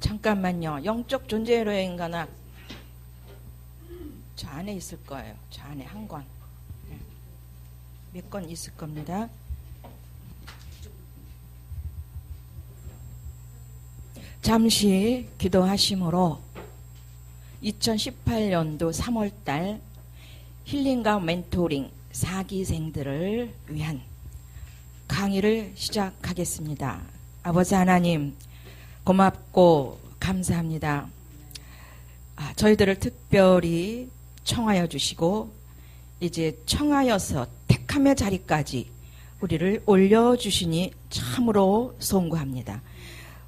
잠깐만요. 영적 존재로 인간아. 저 안에 있을 거예요. 저 안에 한 권. 몇 권 있을 겁니다. 잠시 기도하심으로 2018년도 3월달 힐링과 멘토링 4기생들을 위한 강의를 시작하겠습니다. 아버지 하나님 고맙고 감사합니다. 저희들을 특별히 청하여 주시고 이제 청하여서 택함의 자리까지 우리를 올려주시니 참으로 송구합니다.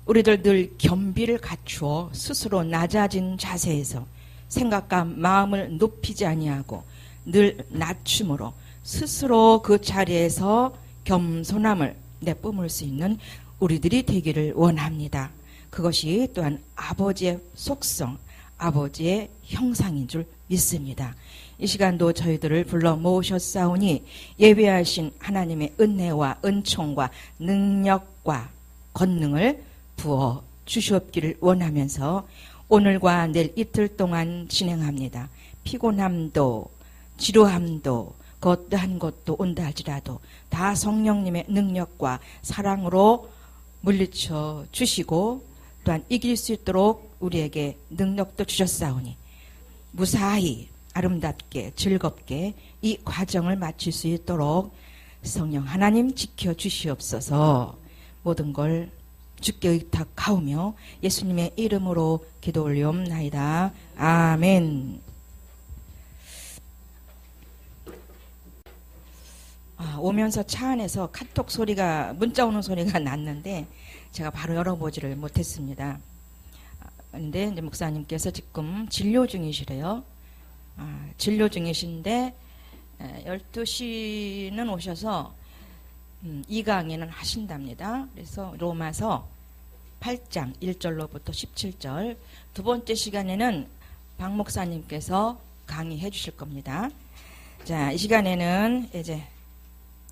우리들 늘 겸비를 갖추어 스스로 낮아진 자세에서 생각과 마음을 높이지 아니하고 늘 낮춤으로 스스로 그 자리에서 겸손함을 내뿜을 수 있는 우리들이 되기를 원합니다. 그것이 또한 아버지의 속성, 아버지의 형상인 줄 믿습니다. 이 시간도 저희들을 불러 모으셨사오니 예배하신 하나님의 은혜와 은총과 능력과 권능을 부어 주시옵기를 원하면서 오늘과 내일 이틀 동안 진행합니다. 피곤함도 지루함도 그 어떠한 것도 온다 할지라도 다 성령님의 능력과 사랑으로 물리쳐 주시고 또한 이길 수 있도록 우리에게 능력도 주셨사오니 무사히 아름답게 즐겁게 이 과정을 마칠 수 있도록 성령 하나님 지켜주시옵소서. 모든 걸 주께 의탁하오며 예수님의 이름으로 기도 올리옵나이다. 아멘. 오면서 차 안에서 카톡 소리가 문자 오는 소리가 났는데 제가 바로 열어보지를 못했습니다. 그런데 이제 목사님께서 지금 진료 중이시래요. 진료 중이신데 12시는 오셔서 2강의는 하신답니다. 그래서 로마서 8장 1절로부터 17절 두 번째 시간에는 박 목사님께서 강의해 주실 겁니다. 자, 이 시간에는 이제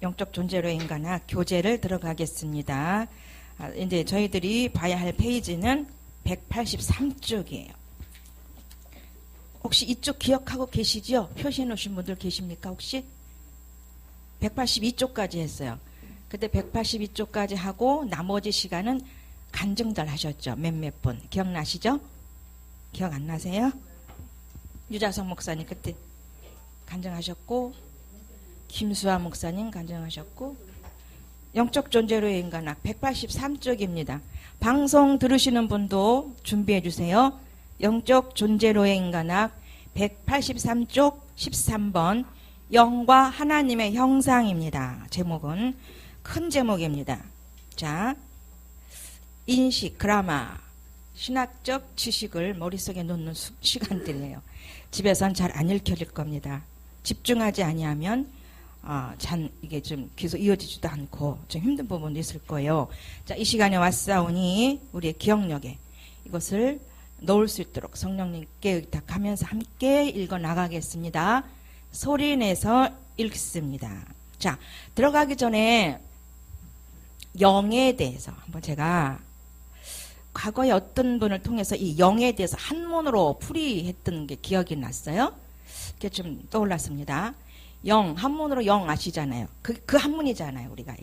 영적 존재로 인간학 교재를 들어가겠습니다. 이제 저희들이 봐야 할 페이지는 183쪽이에요. 혹시 이쪽 기억하고 계시죠? 표시해 놓으신 분들 계십니까? 혹시? 182쪽까지 했어요. 그때 182쪽까지 하고 나머지 시간은 간증들 하셨죠. 몇몇 분. 기억나시죠? 기억 안 나세요? 유자성 목사님 그때 간증하셨고 김수아 목사님 간증하셨고 영적 존재로의 인간학 183쪽입니다. 방송 들으시는 분도 준비해 주세요. 영적 존재로의 인간학 183쪽 13번 영과 하나님의 형상입니다. 제목은 큰 제목입니다. 자, 인식, 그라마, 신학적 지식을 머릿속에 놓는 시간들이에요. 집에선 잘 안 읽혀질 겁니다. 집중하지 아니하면 이게 좀 계속 이어지지도 않고 좀 힘든 부분도 있을 거예요. 자, 이 시간에 왔사오니 우리의 기억력에 이것을 넣을 수 있도록 성령님께 의탁하면서 함께 읽어 나가겠습니다. 소리 내서 읽습니다. 자, 들어가기 전에 영에 대해서 한번 제가 과거에 어떤 분을 통해서 이 영에 대해서 한문으로 풀이했던 게 기억이 났어요. 그게 좀 떠올랐습니다. 영, 한문으로 영 아시잖아요. 그 한문이잖아요, 우리가.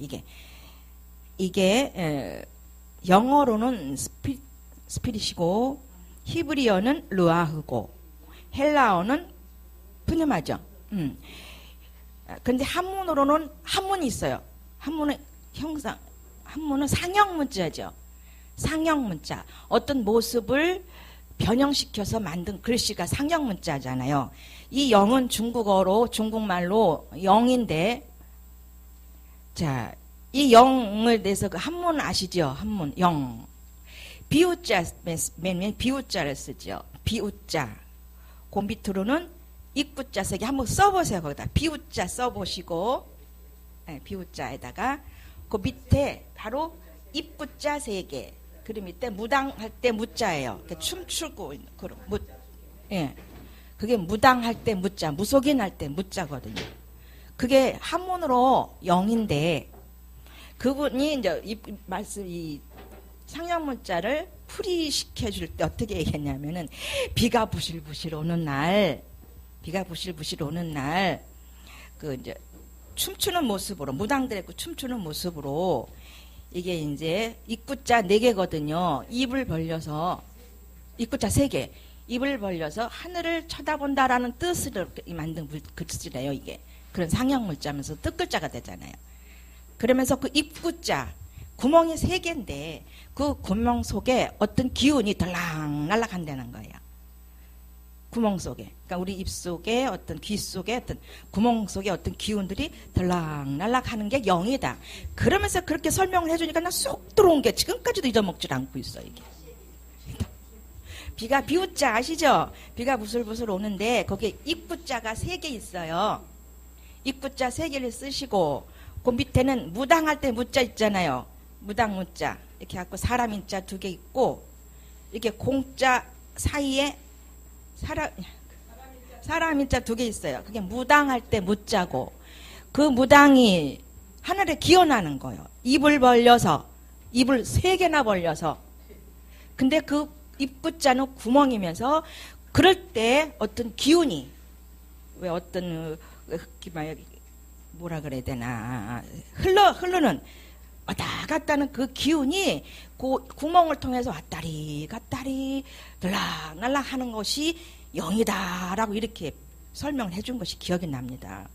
이게 영어로는 스피릿이고, 히브리어는 르아흐고, 헬라어는 푸뉴마죠. 근데 한문으로는 한문이 있어요. 한문은 상형 문자죠. 상형 문자. 어떤 모습을 변형시켜서 만든 글씨가 상형 문자잖아요. 이 영은 중국말로 영인데, 자, 이 영을 대해서 그 한문 아시죠? 한문, 영. 비우자를 쓰죠. 비우자. 그 밑으로는 입구자 쓰기 한번 써보세요. 거기다 비우자 써보시고, 네, 비우자에다가 그 밑에 바로 입구자 3개. 그리고 밑에 무당할 때 무자예요. 춤추고 있는 그런 예. 그게 무당할 때 무자, 무속인할 때 무자거든요. 그게 한문으로 영인데 그분이 이제 상형문자를 풀이시켜줄 때 어떻게 얘기했냐면은 비가 부실부실 오는 날, 그 이제 춤추는 모습으로, 무당들의 그 춤추는 모습으로, 이게 이제 입구자 4개거든요. 입을 벌려서, 입구자 3개. 입을 벌려서 하늘을 쳐다본다라는 뜻으로 만든 글씨래요, 이게. 그런 상형문자면서 뜻글자가 되잖아요. 그러면서 그 입구자, 구멍이 3개인데, 그 구멍 속에 어떤 기운이 들락날락 한다는 거예요. 구멍 속에. 그러니까 우리 입 속에 어떤 귀 속에 어떤 구멍 속에 어떤 기운들이 들락날락 하는 게 영이다. 그러면서 그렇게 설명을 해주니까 나 쏙 들어온 게 지금까지도 잊어먹질 않고 있어, 이게. 비가 비우자 아시죠? 비가 부슬부슬 오는데 거기에 입구자가 3개 있어요. 입구자 3개를 쓰시고 그 밑에는 무당할 때 무자 있잖아요. 무당 무자. 이렇게 갖고 사람 인자 2개 있고 이렇게 공자 사이에 사람 인자 2개 있어요. 그게 무당할 때 무자고 그 무당이 하늘에 기어나는 거예요. 입을 벌려서 입을 3개나 벌려서 근데 그 입구자는 구멍이면서 그럴 때 어떤 기운이 왜 어떤 뭐라 그래야 되나 흐르는 왔다 갔다는 그 기운이 그 구멍을 통해서 왔다리 갔다리 들락날락 하는 것이 영이다라고 이렇게 설명을 해준 것이 기억이 납니다.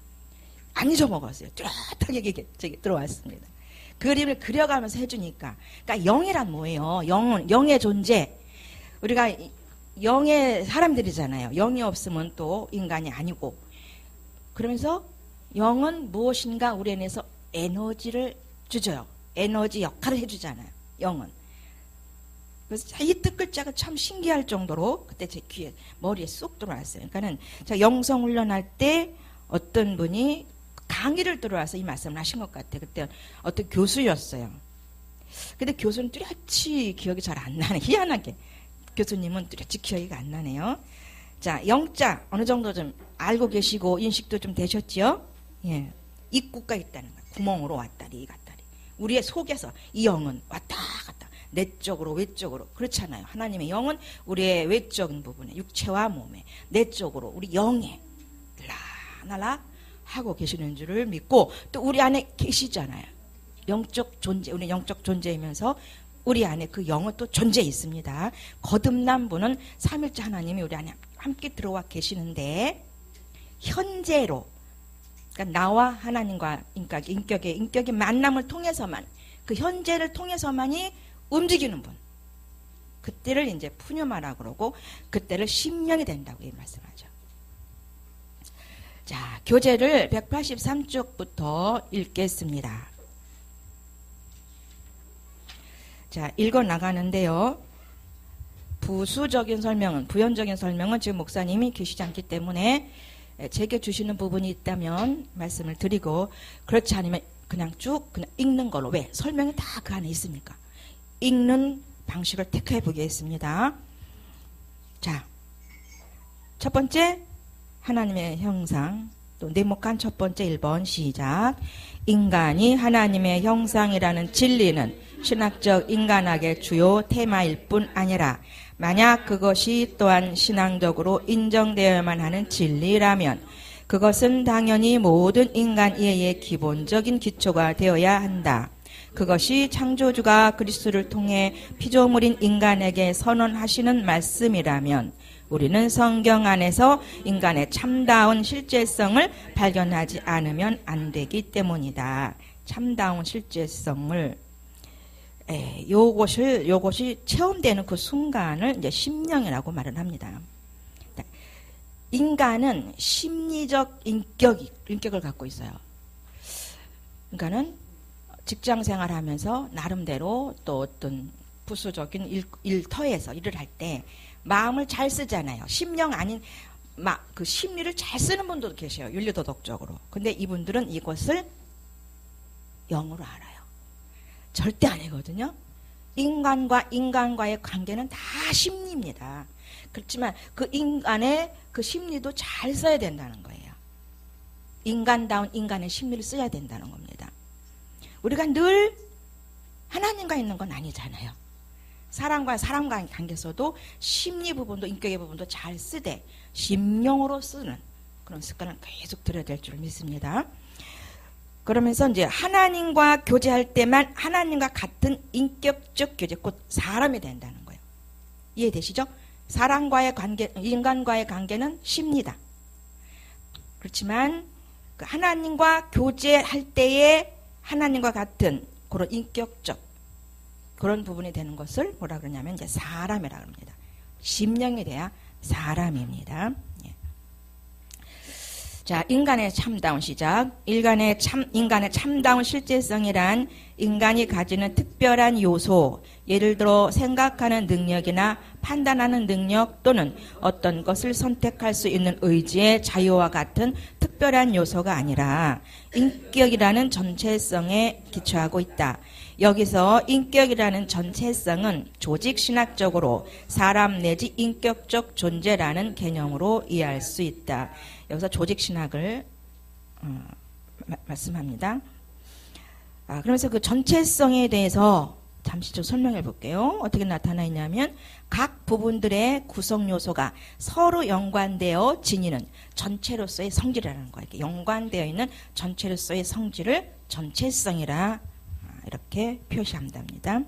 안 잊어먹었어요. 뚜렷하게 들어왔습니다. 그림을 그려가면서 해주니까 그러니까 영이란 뭐예요? 영의 존재. 우리가 영의 사람들이잖아요. 영이 없으면 또 인간이 아니고 그러면서 영은 무엇인가 우리 안에서 에너지를 주죠. 에너지 역할을 해주잖아요. 영은. 그래서 이 뜻글자가 참 신기할 정도로 그때 제 귀에 머리에 쏙 들어왔어요. 그러니까는 제가 영성 훈련할 때 어떤 분이 강의를 들어와서 이 말씀을 하신 것 같아요. 그때 어떤 교수였어요. 근데 교수는 뚜렷이 기억이 잘 안 나네. 희한하게. 교수님은 뚜렷이 기억이 안 나네요. 자, 영자 어느 정도 좀 알고 계시고 인식도 좀 되셨죠? 예, 입구가 있다는 거예요. 구멍으로 왔다리 갔다리. 우리의 속에서 이 영은 왔다 갔다 내적으로 외적으로 그렇잖아요. 하나님의 영은 우리의 외적인 부분에 육체와 몸에 내적으로 우리 영에 날라 하고 계시는 줄을 믿고 또 우리 안에 계시잖아요. 영적 존재, 우리 영적 존재이면서 우리 안에 그 영은 또 존재해 있습니다. 거듭난 분은 삼일째 하나님이 우리 안에 함께 들어와 계시는데 현재로 그러니까 나와 하나님과 인격의 만남을 통해서만 그 현재를 통해서만이 움직이는 분. 그때를 이제 푸뉴마라고 그러고 그때를 심령이 된다고 말씀하죠. 자, 교재를 183쪽부터 읽겠습니다. 자, 읽어 나가는데요. 부수적인 설명은, 부연적인 설명은 지금 목사님이 계시지 않기 때문에 제게 주시는 부분이 있다면 말씀을 드리고 그렇지 않으면 그냥 쭉 그냥 읽는 걸로. 왜? 설명이 다 그 안에 있으니까. 읽는 방식을 택해 보겠습니다. 자, 첫 번째 하나님의 형상, 또 네모칸 첫 번째 1번 시작. 인간이 하나님의 형상이라는 진리는 신학적 인간학의 주요 테마일 뿐 아니라 만약 그것이 또한 신앙적으로 인정되어야만 하는 진리라면 그것은 당연히 모든 인간 이해의 기본적인 기초가 되어야 한다. 그것이 창조주가 그리스도를 통해 피조물인 인간에게 선언하시는 말씀이라면 우리는 성경 안에서 인간의 참다운 실제성을 발견하지 않으면 안 되기 때문이다. 참다운 실제성을 요것이 체험되는 그 순간을 이제 심령이라고 말을 합니다. 인간은 심리적 인격을 갖고 있어요. 인간은 직장 생활하면서 나름대로 또 어떤 부수적인 일터에서 일을 할 때 마음을 잘 쓰잖아요. 심령 아닌 그 심리를 잘 쓰는 분도 계셔요. 윤리도덕적으로. 근데 이분들은 이것을 영으로 알아요. 절대 아니거든요. 인간과의 관계는 다 심리입니다. 그렇지만 그 인간의 그 심리도 잘 써야 된다는 거예요. 인간다운 인간의 심리를 써야 된다는 겁니다. 우리가 늘 하나님과 있는 건 아니잖아요. 사람과 사람과의 관계에서도 심리 부분도 인격의 부분도 잘 쓰되 심령으로 쓰는 그런 습관을 계속 들여야 될 줄 믿습니다. 그러면서 이제 하나님과 교제할 때만 하나님과 같은 인격적 교제, 곧 사람이 된다는 거예요. 이해되시죠? 사람과의 관계, 인간과의 관계는 심리다. 그렇지만 그 하나님과 교제할 때에 하나님과 같은 그런 인격적 그런 부분이 되는 것을 뭐라 그러냐면 이제 사람이라 합니다. 심령이 돼야 사람입니다. 예. 자, 인간의 참다운 시작. 인간의 참다운 실제성이란 인간이 가지는 특별한 요소, 예를 들어 생각하는 능력이나 판단하는 능력 또는 어떤 것을 선택할 수 있는 의지의 자유와 같은 특별한 요소가 아니라 인격이라는 전체성에 기초하고 있다. 여기서 인격이라는 전체성은 조직신학적으로 사람 내지 인격적 존재라는 개념으로 이해할 수 있다. 여기서 조직신학을 말씀합니다. 그러면서 그 전체성에 대해서 잠시 좀 설명해 볼게요. 어떻게 나타나 있냐면 각 부분들의 구성 요소가 서로 연관되어 지니는 전체로서의 성질이라는 거예요. 이렇게 연관되어 있는 전체로서의 성질을 전체성이라 이렇게 표시한답니다.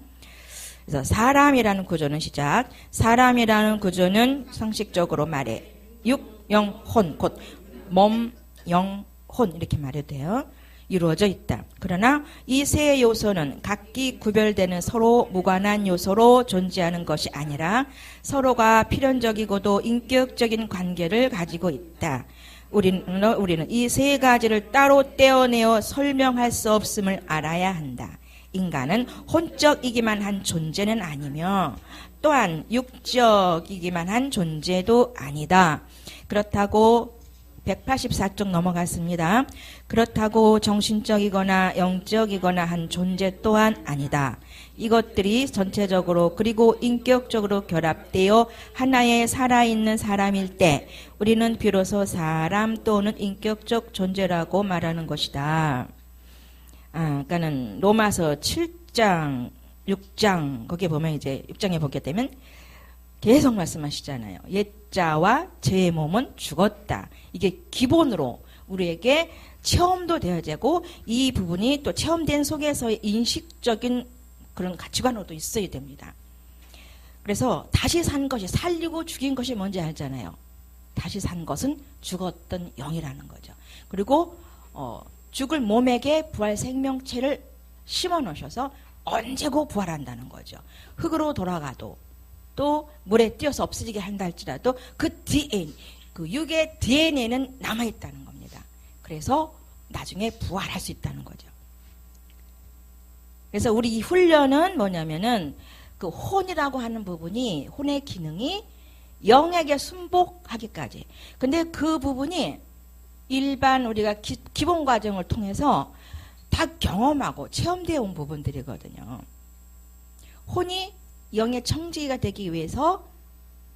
그래서 사람이라는 구조는 시작. 사람이라는 구조는 상식적으로 말해 육, 영, 혼, 곧 몸, 영, 혼 이렇게 말해도 돼요. 이루어져 있다. 그러나 이 세 요소는 각기 구별되는 서로 무관한 요소로 존재하는 것이 아니라 서로가 필연적이고도 인격적인 관계를 가지고 있다. 우리는 이 세 가지를 따로 떼어내어 설명할 수 없음을 알아야 한다. 인간은 혼적이기만 한 존재는 아니며 또한 육적이기만 한 존재도 아니다. 그렇다고 184쪽 넘어갔습니다. 그렇다고 정신적이거나 영적이거나 한 존재 또한 아니다. 이것들이 전체적으로 그리고 인격적으로 결합되어 하나의 살아있는 사람일 때 우리는 비로소 사람 또는 인격적 존재라고 말하는 것이다. 그러니까는 로마서 7장, 6장 거기에 보면 이제 6장에 보게 되면 계속 말씀하시잖아요. 옛자와 제 몸은 죽었다. 이게 기본으로 우리에게 체험도 되어야 되고 이 부분이 또 체험된 속에서의 인식적인 그런 가치관으로도 있어야 됩니다. 그래서 다시 산 것이 살리고 죽인 것이 뭔지 알잖아요. 다시 산 것은 죽었던 영이라는 거죠. 그리고 죽을 몸에게 부활 생명체를 심어 놓으셔서 언제고 부활한다는 거죠. 흙으로 돌아가도 또 물에 뛰어서 없어지게 한다 할지라도 그 DNA, 그 육의 DNA는 남아있다는 겁니다. 그래서 나중에 부활할 수 있다는 거죠. 그래서 우리 이 훈련은 뭐냐면은 그 혼이라고 하는 부분이 혼의 기능이 영에게 순복하기까지. 근데 그 부분이 일반 우리가 기본 과정을 통해서 다 경험하고 체험되어 온 부분들이거든요. 혼이 영의 청지기가 되기 위해서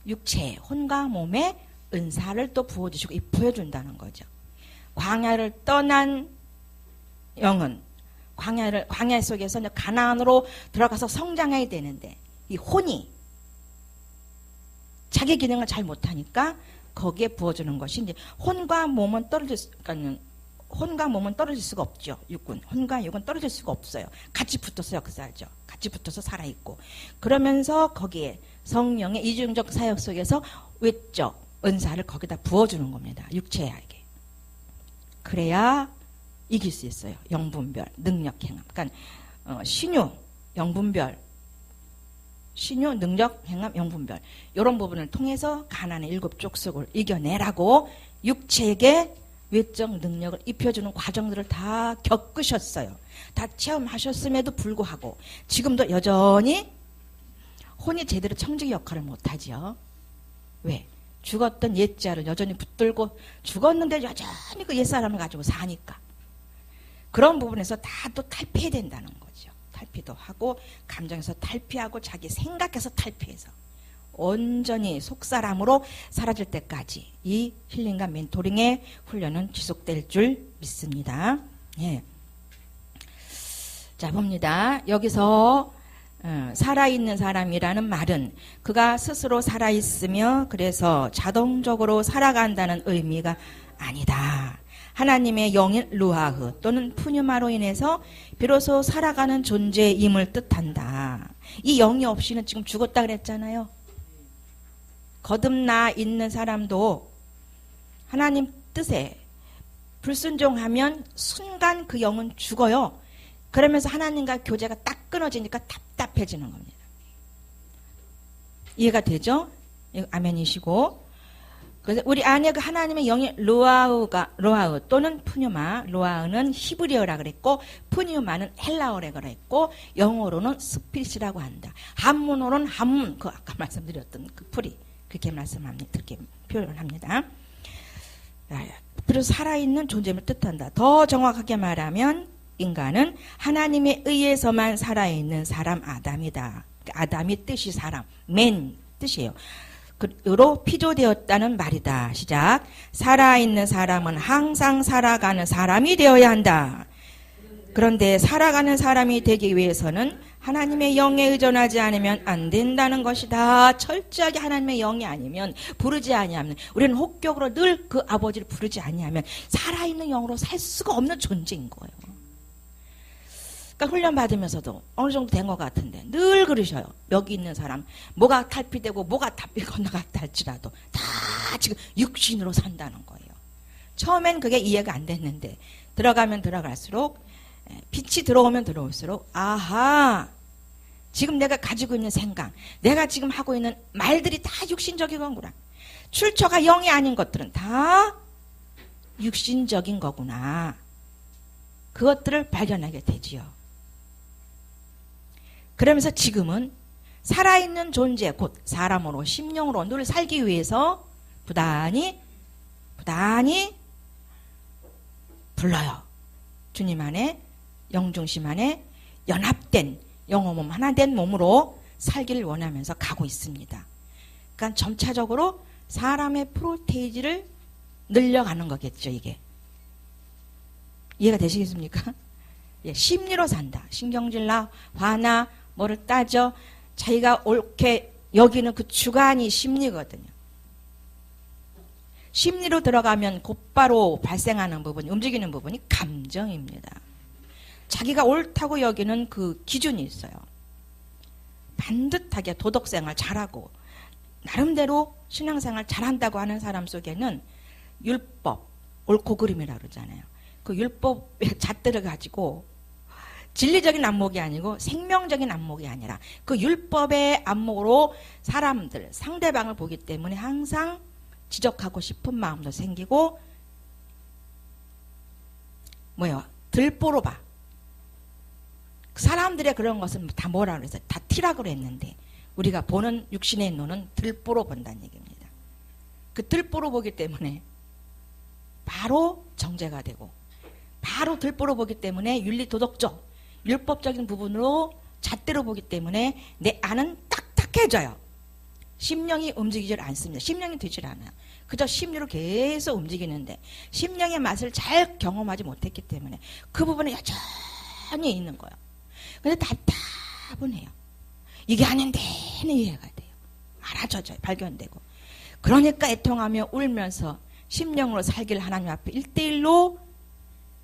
육체, 혼과 몸에 은사를 또 부어주시고 입혀준다는 거죠. 광야를 떠난 영은 광야 속에서 가나안으로 들어가서 성장해야 되는데 이 혼이 자기 기능을 잘 못하니까 거기에 부어주는 것이 이제 혼과 몸은 떨어질 수가 없죠. 육군. 혼과 육은 떨어질 수가 없어요. 같이 붙어서 역사하죠. 같이 붙어서 살아있고. 그러면서 거기에 성령의 이중적 사역 속에서 외적 은사를 거기다 부어주는 겁니다. 육체에게. 그래야 이길 수 있어요. 영분별, 능력, 행함. 그러니까 신유, 영분별, 신유, 능력, 행함, 영분별. 이런 부분을 통해서 가난의 7 족속을 이겨내라고 육체에게 외적 능력을 입혀주는 과정들을 다 겪으셨어요. 다 체험하셨음에도 불구하고 지금도 여전히 혼이 제대로 청지기 역할을 못하지요. 왜? 죽었던 옛자를 여전히 붙들고 죽었는데 여전히 그 옛사람을 가지고 사니까. 그런 부분에서 다 또 탈피해야 된다는 거죠. 탈피도 하고 감정에서 탈피하고 자기 생각에서 탈피해서 온전히 속사람으로 사라질 때까지 이 힐링과 멘토링의 훈련은 지속될 줄 믿습니다. 예. 자, 봅니다. 여기서 살아있는 사람이라는 말은 그가 스스로 살아있으며 그래서 자동적으로 살아간다는 의미가 아니다. 하나님의 영인 루아흐 또는 푸뉴마로 인해서 비로소 살아가는 존재임을 뜻한다. 이 영이 없이는 지금 죽었다 그랬잖아요. 거듭나 있는 사람도 하나님 뜻에 불순종하면 순간 그 영은 죽어요. 그러면서 하나님과 교제가 딱 끊어지니까 답답해지는 겁니다. 이해가 되죠? 아멘이시고. 그래서 우리 안에 그 하나님의 영이 로아흐 또는 푸뉴마, 로아흐는 히브리어라 그랬고 푸뉴마는 헬라어라 그랬고 영어로는 스피릿이라고 한다. 한문어로는 한문, 그 아까 말씀드렸던 그 풀이 그렇게 말씀합니다. 그렇게 표현합니다. 그래서 살아있는 존재를 뜻한다. 더 정확하게 말하면 인간은 하나님에 의해서만 살아있는 사람 아담이다. 아담이 뜻이 사람, 맨 뜻이에요. 그로 피조되었다는 말이다. 시작. 살아있는 사람은 항상 살아가는 사람이 되어야 한다. 그런데 살아가는 사람이 되기 위해서는 하나님의 영에 의존하지 않으면 안 된다는 것이다. 철저하게 하나님의 영이 아니면 부르지 아니하면 우리는 혹격으로 늘 그 아버지를 부르지 아니하면 살아있는 영으로 살 수가 없는 존재인 거예요. 그러니까 훈련 받으면서도 어느 정도 된 것 같은데 늘 그러셔요. 여기 있는 사람 뭐가 탈피되고 뭐가 탈피 건너갔다 할지라도 다 지금 육신으로 산다는 거예요. 처음엔 그게 이해가 안 됐는데 들어가면 들어갈수록 빛이 들어오면 들어올수록 아하, 지금 내가 가지고 있는 생각, 내가 지금 하고 있는 말들이 다 육신적인 거구나. 출처가 영이 아닌 것들은 다 육신적인 거구나. 그것들을 발견하게 되지요. 그러면서 지금은 살아있는 존재, 곧 사람으로 심령으로 늘 살기 위해서 부단히 불러요. 주님 안에 영중심 안에 연합된 영혼몸 하나 된 몸으로 살기를 원하면서 가고 있습니다. 그러니까 점차적으로 사람의 프로테이지를 늘려가는 거겠죠. 이게 이해가 되시겠습니까? 예, 심리로 산다. 신경질나 화나 뭐를 따져 자기가 옳게 여기는 그 주관이 심리거든요. 심리로 들어가면 곧바로 발생하는 부분, 움직이는 부분이 감정입니다. 자기가 옳다고 여기는 그 기준이 있어요. 반듯하게 도덕생활 잘하고 나름대로 신앙생활 잘한다고 하는 사람 속에는 율법, 옳고 그름이라고 그러잖아요. 그 율법의 잣들을 가지고 진리적인 안목이 아니고 생명적인 안목이 아니라 그 율법의 안목으로 사람들, 상대방을 보기 때문에 항상 지적하고 싶은 마음도 생기고 뭐예요? 들보로 봐. 사람들의 그런 것은 다 뭐라 그래서 다 티라고 했는데 우리가 보는 육신의 눈은 들보로 본다는 얘기입니다. 그 들보로 보기 때문에 바로 정죄가 되고 바로 들보로 보기 때문에 윤리도덕적, 율법적인 부분으로 잣대로 보기 때문에 내 안은 딱딱해져요. 심령이 움직이질 않습니다. 심령이 되질 않아요. 그저 심리로 계속 움직이는데 심령의 맛을 잘 경험하지 못했기 때문에 그 부분에 여전히 있는 거예요. 근데 답답은 해요. 이게 아닌데 이해가 돼요. 알아져져요. 발견되고. 그러니까 애통하며 울면서 심령으로 살기를 하나님 앞에 1대1로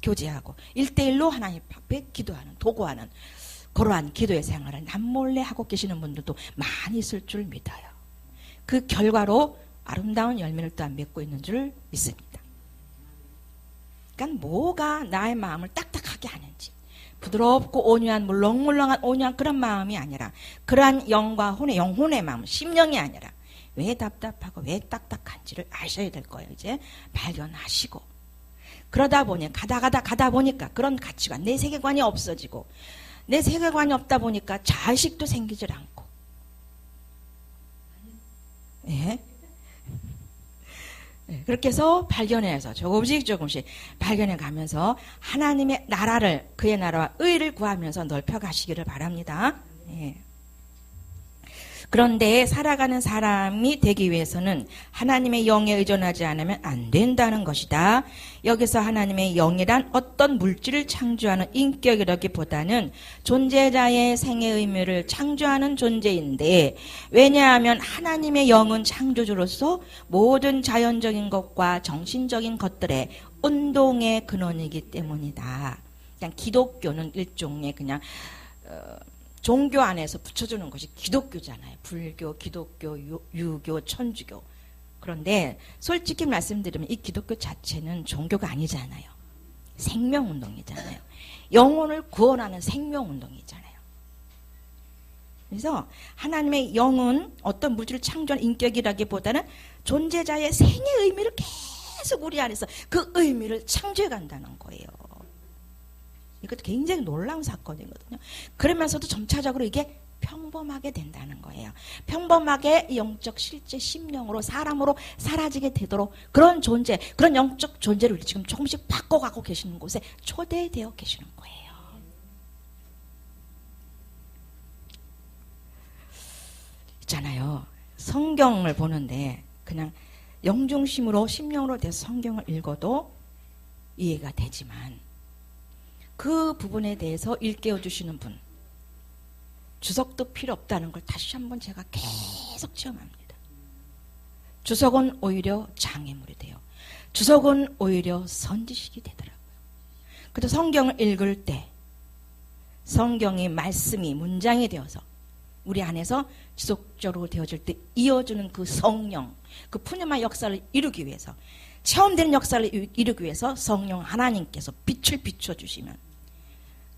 교제하고 1대1로 하나님 앞에 기도하는, 도구하는 그러한 기도의 생활을 남몰래 하고 계시는 분들도 많이 있을 줄 믿어요. 그 결과로 아름다운 열매를 또한 맺고 있는 줄 믿습니다. 그러니까 뭐가 나의 마음을 딱딱하게 하는지 부드럽고 온유한 물렁물렁한 온유한 그런 마음이 아니라 그러한 영과 혼의 영혼의 마음, 심령이 아니라 왜 답답하고 왜 딱딱한지를 아셔야 될 거예요. 이제 발견하시고 그러다 보니 가다 보니까 그런 가치관, 내 세계관이 없어지고 내 세계관이 없다 보니까 자의식도 생기질 않고 예? 그렇게 해서 발견해서 조금씩 발견해 가면서 하나님의 나라를, 그의 나라와 의를 구하면서 넓혀 가시기를 바랍니다. 예. 그런데 살아가는 사람이 되기 위해서는 하나님의 영에 의존하지 않으면 안 된다는 것이다. 여기서 하나님의 영이란 어떤 물질을 창조하는 인격이라기보다는 존재자의 생애 의미를 창조하는 존재인데, 왜냐하면 하나님의 영은 창조주로서 모든 자연적인 것과 정신적인 것들의 운동의 근원이기 때문이다. 그냥 기독교는 일종의 그냥 종교 안에서 붙여주는 것이 기독교잖아요. 불교, 기독교, 유교, 천주교. 그런데 솔직히 말씀드리면 이 기독교 자체는 종교가 아니잖아요. 생명운동이잖아요. 영혼을 구원하는 생명운동이잖아요. 그래서 하나님의 영은 어떤 물질을 창조한 인격이라기보다는 존재자의 생의 의미를 계속 우리 안에서 그 의미를 창조해 간다는 거예요. 이것도 굉장히 놀라운 사건이거든요. 그러면서도 점차적으로 이게 평범하게 된다는 거예요. 평범하게 영적 실제 심령으로 사람으로 사라지게 되도록 그런 존재, 그런 영적 존재를 지금 조금씩 바꿔가고 계시는 곳에 초대되어 계시는 거예요. 있잖아요. 성경을 보는데 그냥 영중심으로 심령으로 돼서 성경을 읽어도 이해가 되지만 그 부분에 대해서 일깨워 주시는 분, 주석도 필요 없다는 걸 다시 한번 제가 계속 체험합니다. 주석은 오히려 장애물이 돼요. 주석은 오히려 선지식이 되더라고요. 그래서 성경을 읽을 때 성경의 말씀이 문장이 되어서 우리 안에서 지속적으로 되어질 때 이어주는 그 성령, 그 푸념한 역사를 이루기 위해서, 체험되는 역사를 이루기 위해서 성령 하나님께서 빛을 비춰주시면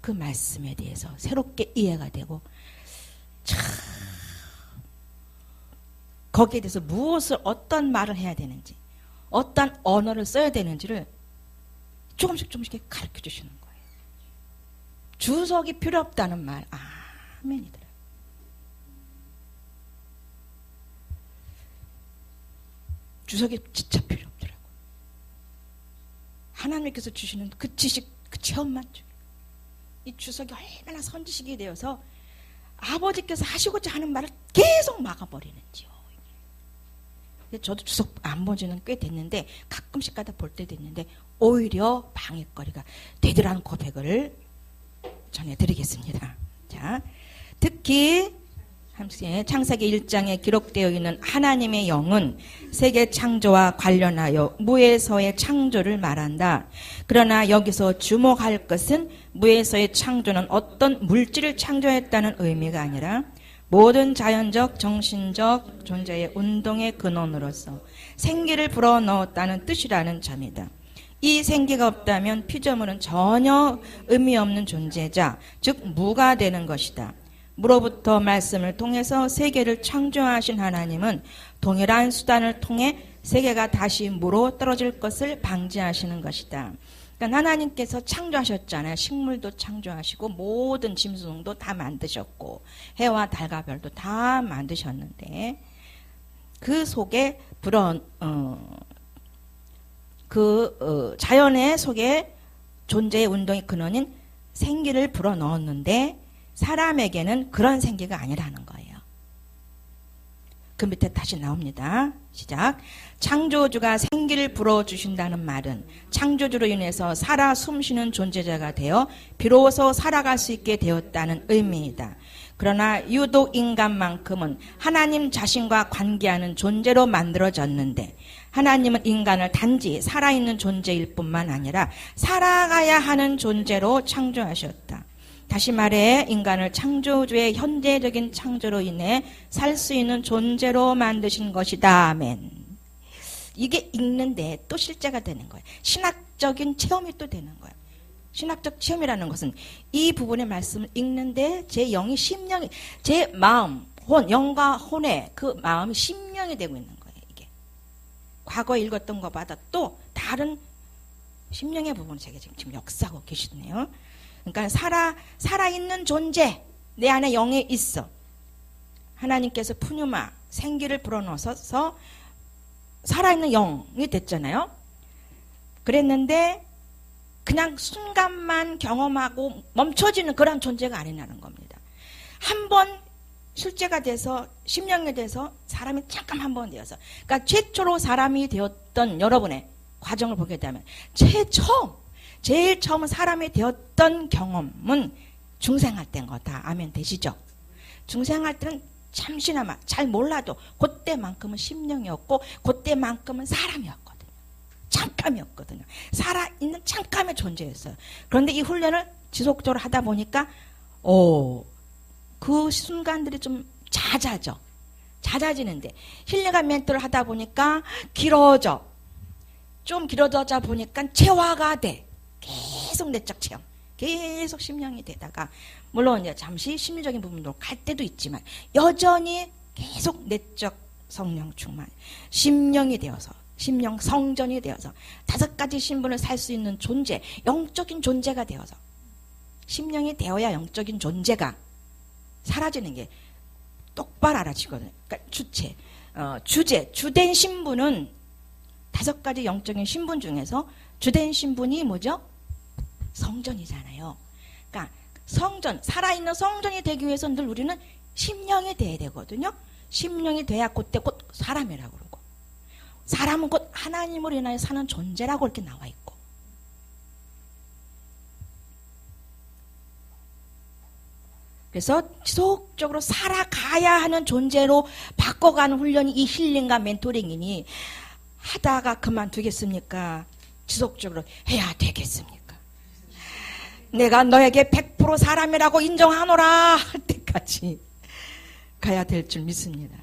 그 말씀에 대해서 새롭게 이해가 되고, 참 거기에 대해서 무엇을, 어떤 말을 해야 되는지, 어떤 언어를 써야 되는지를 조금씩 가르쳐 주시는 거예요. 주석이 필요 없다는 말, 아멘이더라. 주석이 진짜 필요 없더라고. 하나님께서 주시는 그 지식, 그 체험만 중에 이 주석이 얼마나 선지식이 되어서 아버지께서 하시고자 하는 말을 계속 막아버리는지요. 저도 주석 안 본 지는 꽤 됐는데 가끔씩 가다 볼 때도 있는데 오히려 방해거리가 되더라는 고백을 전해드리겠습니다. 자, 특히 창세기 1장에 기록되어 있는 하나님의 영은 세계 창조와 관련하여 무에서의 창조를 말한다. 그러나 여기서 주목할 것은 무에서의 창조는 어떤 물질을 창조했다는 의미가 아니라 모든 자연적, 정신적 존재의 운동의 근원으로서 생기를 불어넣었다는 뜻이라는 점이다. 이 생기가 없다면 피조물은 전혀 의미 없는 존재자, 즉 무가 되는 것이다. 무로부터 말씀을 통해서 세계를 창조하신 하나님은 동일한 수단을 통해 세계가 다시 무로 떨어질 것을 방지하시는 것이다. 그러니까 하나님께서 창조하셨잖아요. 식물도 창조하시고 모든 짐승도 다 만드셨고 해와 달과 별도 다 만드셨는데 그 속에 자연의 속에 존재의 운동의 근원인 생기를 불어넣었는데 사람에게는 그런 생기가 아니라는 거예요. 그 밑에 다시 나옵니다. 시작. 창조주가 생기를 불어주신다는 말은 창조주로 인해서 살아 숨쉬는 존재자가 되어 비로소 살아갈 수 있게 되었다는 의미이다. 그러나 유독 인간만큼은 하나님 자신과 관계하는 존재로 만들어졌는데 하나님은 인간을 단지 살아있는 존재일 뿐만 아니라 살아가야 하는 존재로 창조하셨다. 다시 말해 인간을 창조주의 현재적인 창조로 인해 살 수 있는 존재로 만드신 것이다. 아멘. 이게 읽는데 또 실제가 되는 거예요. 신학적인 체험이 또 되는 거예요. 신학적 체험이라는 것은 이 부분의 말씀을 읽는데 제 영이 심령이, 제 마음, 영과 혼의 그 마음이 심령이 되고 있는 거예요. 이게 과거에 읽었던 것보다 또 다른 심령의 부분을 제가 지금 역사하고 계시네요. 그러니까 살아있는 존재, 내 안에 영이 있어. 하나님께서 푸뉴마, 생기를 불어넣어서 살아있는 영이 됐잖아요. 그랬는데 그냥 순간만 경험하고 멈춰지는 그런 존재가 아니라는 겁니다. 한번 실제가 돼서 심령이 돼서 사람이 잠깐 한 번 되어서, 그러니까 최초로 사람이 되었던 여러분의 과정을 보게 되면 제일 처음 사람이 되었던 경험은 중생할 때인 거다. 아멘 되시죠? 중생할 때는 잠시나마 잘 몰라도 그때만큼은 심령이었고 그때만큼은 사람이었거든요. 잠깐이었거든요. 살아있는 잠깐의 존재였어요. 그런데 이 훈련을 지속적으로 하다 보니까 그 순간들이 좀 잦아지는데 힐링과 멘토를 하다 보니까 좀 길어져 보니까 체화가 돼. 계속 내적 체험, 계속 심령이 되다가 물론 이제 잠시 심리적인 부분도 갈 때도 있지만 여전히 계속 내적 성령 충만, 심령이 되어서 심령 성전이 되어서 5가지 신분을 살 수 있는 존재, 영적인 존재가 되어서 심령이 되어야 영적인 존재가 사라지는 게 똑바로 알아지거든요. 그러니까 주된 신분은 5가지 영적인 신분 중에서 주된 신분이 뭐죠? 성전이잖아요. 그러니까 성전, 살아있는 성전이 되기 위해서 늘 우리는 심령이 돼야 되거든요. 심령이 돼야 그때 곧 사람이라고 그러고, 사람은 곧 하나님으로 인하여 사는 존재라고 이렇게 나와 있고, 그래서 지속적으로 살아가야 하는 존재로 바꿔가는 훈련이 이 힐링과 멘토링이니 하다가 그만두겠습니까? 지속적으로 해야 되겠습니까? 내가 너에게 100% 사람이라고 인정하노라 할 때까지 가야 될 줄 믿습니다.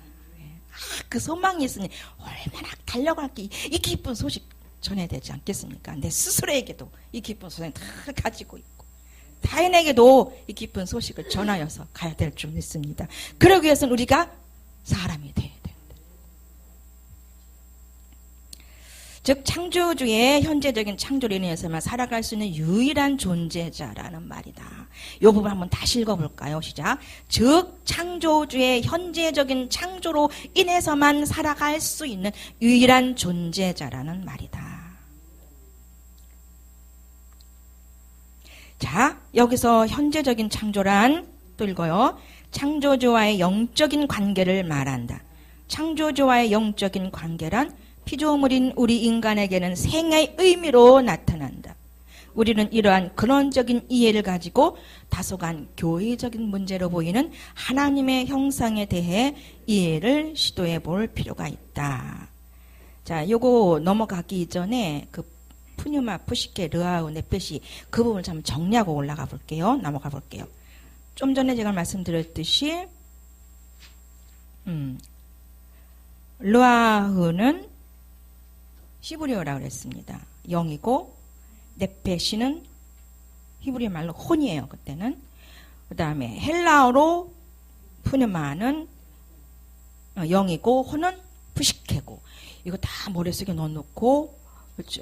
그 소망이 있으니 얼마나 달려갈게 이 기쁜 소식 전해야 되지 않겠습니까? 내 스스로에게도 이 기쁜 소식을 다 가지고 있고 타인에게도 이 기쁜 소식을 전하여서 가야 될 줄 믿습니다. 그러기 위해서는 우리가 사람이 돼야 됩니다. 즉 창조주의 현재적인 창조로 인해서만 살아갈 수 있는 유일한 존재자라는 말이다. 이 부분 한번 다시 읽어볼까요? 시작. 즉 창조주의 현재적인 창조로 인해서만 살아갈 수 있는 유일한 존재자라는 말이다. 자, 여기서 현재적인 창조란 또 읽어요. 창조주와의 영적인 관계를 말한다. 창조주와의 영적인 관계란 피조물인 우리 인간에게는 생애의 의미로 나타난다. 우리는 이러한 근원적인 이해를 가지고 다소간 교의적인 문제로 보이는 하나님의 형상에 대해 이해를 시도해 볼 필요가 있다. 자, 요거 넘어가기 전에 그 푸뉴마, 푸시케, 르아우, 네페시 그 부분을 좀 정리하고 올라가 볼게요. 넘어가 볼게요. 좀 전에 제가 말씀드렸듯이 르아흐는 히브리어라고 그랬습니다. 영이고 네페시는 히브리 말로 혼이에요. 그때는. 그 다음에 헬라어로 푸뉴마는 영이고 혼은 푸시케고, 이거 다 머릿속에 넣어놓고